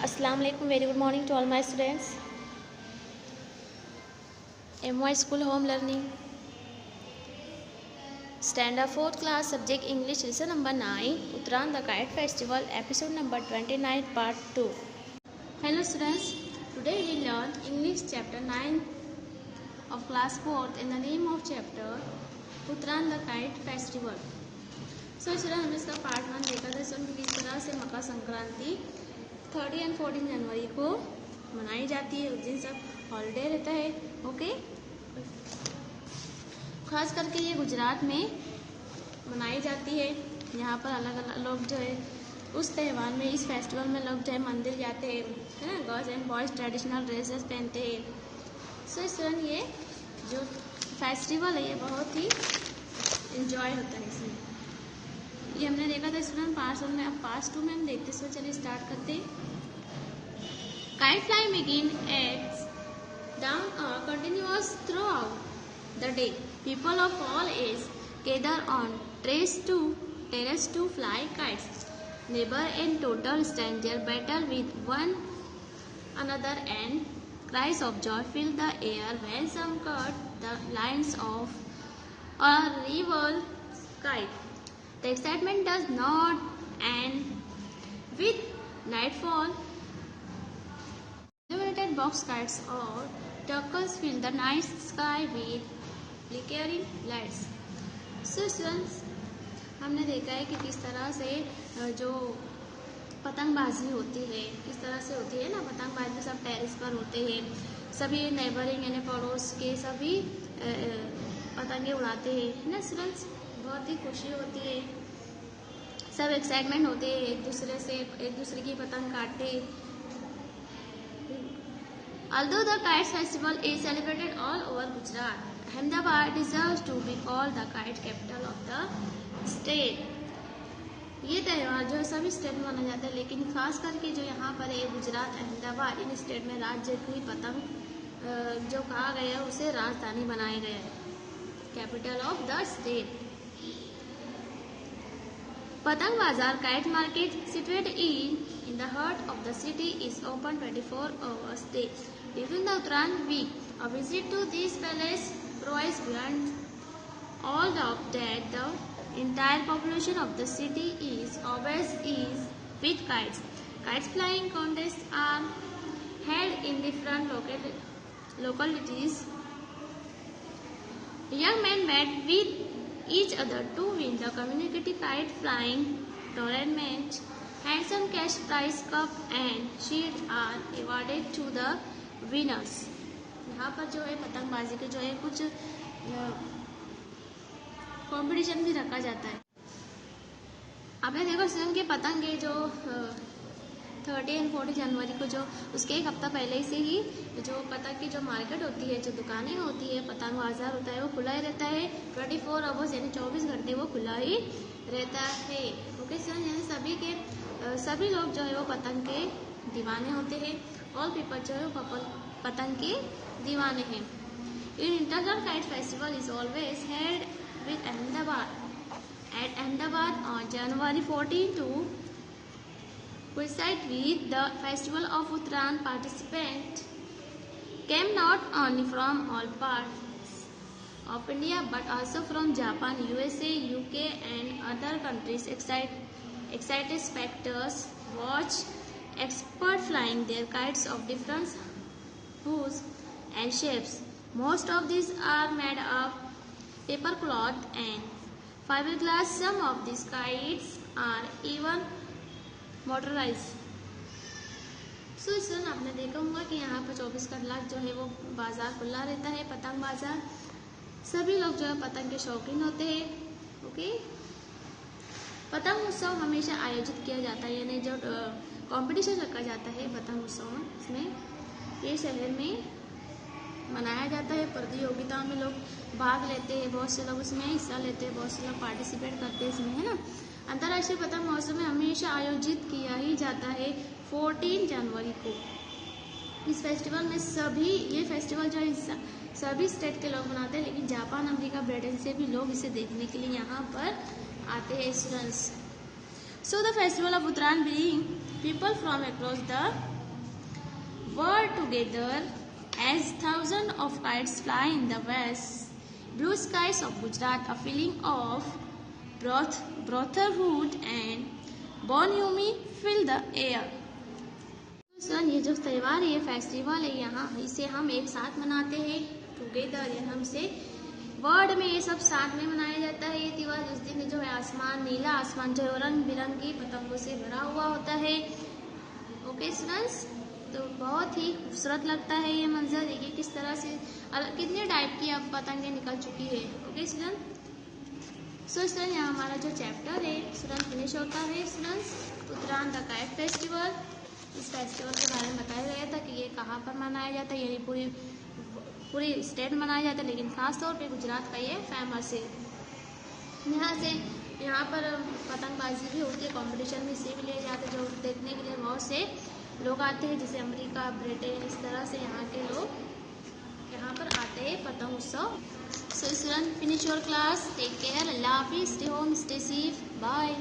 Assalamu alaikum. Very good morning to all my students. MY School Home Learning. Standard 4th class, subject English, lesson number 9, Uttarayan the Kite Festival, episode number 29, part 2. Hello students, today we learn English chapter 9 of class 4th in the name of chapter Uttarayan the Kite Festival. So students, हमने इसका part 1 देखा था, इसमें किस तरह से मकर संक्रांति 30 और 14 जनवरी को मनाई जाती है। उस दिन सब हॉलीडे रहता है। ओके, खास करके ये गुजरात में मनाई जाती है। यहाँ पर अलग अलग लोग जो है उस त्यौहार में, इस फेस्टिवल में लोग जो है मंदिर जाते हैं, है ना। Girls and boys traditional dresses पहनते हैं। सो इस तरह ये जो फेस्टिवल है ये बहुत ही इंजॉय होता है इसमें। ये हमने देखा था स्टूडेंट पार्ट 1 में, अब पार्ट 2 में हम देखते हैं। चलिए स्टार्ट करते हैं। Kite flying begin eight down continuous through out the day. People of all ages gather on terrace to fly kites. Neighbor and total stranger battle with one another, and cries of joy fill the air when some cut the lines of a rival kite. The excitement does not end with nightfall. Illuminated box kites or turquoise fill the night sky with flickering lights. So students, हमने देखा है कि किस तरह से जो पतंगबाजी होती है, किस तरह से होती है ना। पतंगबाजी सब टेरेस पर होते हैं, सभी नेबरिंग यानी पड़ोस के सभी पतंगे उड़ाते हैं ना स्टूडेंट्स। बहुत ही खुशी होती है, सब एक्साइटमेंट होते हैं, एक दूसरे की पतंग काटते। Although the Kites Festival is celebrated all over Gujarat, Ahmedabad deserves to be called the kite capital of the state. ये त्यौहार जो है सभी स्टेट में मनाया जाता है, लेकिन खास करके जो यहाँ पर है गुजरात, अहमदाबाद, इन स्टेट में राज्य की पतंग जो कहा गया है उसे राजधानी बनाया गया है, capital of the state. Patang Bazaar Kite Market, situated in the heart of the city, is open 24 hours a day. During the Uttarayan week, a visit to this palace provides beyond all doubt that the entire population of the city is always with kites. Kites flying contests are held in different localities. Young men bat with each other to win the community kite flying tournament. Handsome cash prize cup and shield are awarded to the winners. यहाँ पर जो है पतंगबाजी के जो है कुछ competition भी रखा जाता है। आपने देखो स्वयं के पतंगे जो 30 और 40 जनवरी को जो उसके एक हफ्ता पहले से ही जो पतंग की जो मार्केट होती है, जो दुकानें होती है, पतंग बाजार होता है, वो खुला ही रहता है। 24 आवर्स यानी 24 घंटे वो खुला ही रहता है। ओके सर, यानी सभी लोग जो है वो पतंग के दीवाने होते हैं। ऑल पीपल जो है वो पतंग के दीवाने हैं। In international kite festival is always held with Ahmedabad on January 14 to coincide with the festival of Uttarayan. Participants came not only from all parts of India but also from Japan, USA, UK and other countries. Excited spectators watch experts flying their kites of different hues and shapes. Most of these are made of paper cloth and fiberglass. Some of these kites are even motorise. So sir आपने देखा होगा कि यहाँ पर 24 घंटा जो है वो बाजार खुला रहता है, पतंग बाजार। सभी लोग जो है पतंग के शौकीन होते हैं। ओके, पतंग उत्सव हमेशा आयोजित किया जाता है, यानी जो कंपटीशन रखा जाता है पतंग उत्सव में, इसमें ये शहर में मनाया जाता है। प्रतियोगिताओं में लोग भाग लेते हैं, बहुत से लोग उसमें हिस्सा लेते हैं, बहुत से लोग पार्टिसिपेट करते हैं इसमें, है ना। अंतर्राष्ट्रीय पतंग महोत्सव में हमेशा आयोजित किया ही जाता है 14 जनवरी को। इस फेस्टिवल में ये फेस्टिवल जो है सभी स्टेट के लोग मनाते हैं, लेकिन जापान, अमेरिका, ब्रिटेन से भी लोग इसे देखने के लिए यहाँ पर आते हैं students. So the festival of Uttarayan brings people from across the world together as thousands of kites fly in the west. Blue skies of Gujarat, a feeling of brotherhood and bonhomie fill the air. सन ये जो त्यौहार है, ये festival है, यहाँ इसे हम एक साथ मनाते हैं टुगेदर, या हमसे वर्ल्ड में ये सब साथ में मनाया जाता है। ये त्यौहार जिस दिन जो है आसमान, नीला आसमान जो रंग बिरंगी पतंगों से भरा हुआ होता है। ओके स्टूडेंट्स, तो बहुत ही खूबसूरत लगता है ये मंजर। देखिए किस तरह से कितने टाइप की अब पतंगें निकल चुकी है। ओके स्टूडेंट, सो स्टूडेंट यहाँ हमारा जो चैप्टर है स्टूडेंट फिनिश होता है। स्टूडेंट्स, उत्तरायण का काइट फेस्टिवल, इस फेस्टिवल के बारे में बताया गया था कि ये कहाँ पर मनाया जाता है, यानी पूरी स्टेट में मनाया जाता है, लेकिन खास तौर पे गुजरात का ये फेमस है। यहाँ पर पतंगबाजी भी होती है, कंपटीशन में हिस्से भी लिए जाते हैं, जो देखने के लिए बहुत से लोग आते हैं, जैसे अमेरिका, ब्रिटेन, इस तरह से यहाँ के लोग यहाँ पर आते हैं पतंग उत्सव। So student, finish your class, take care, अल्लाह हाफिज़, stay home, stay safe, bye.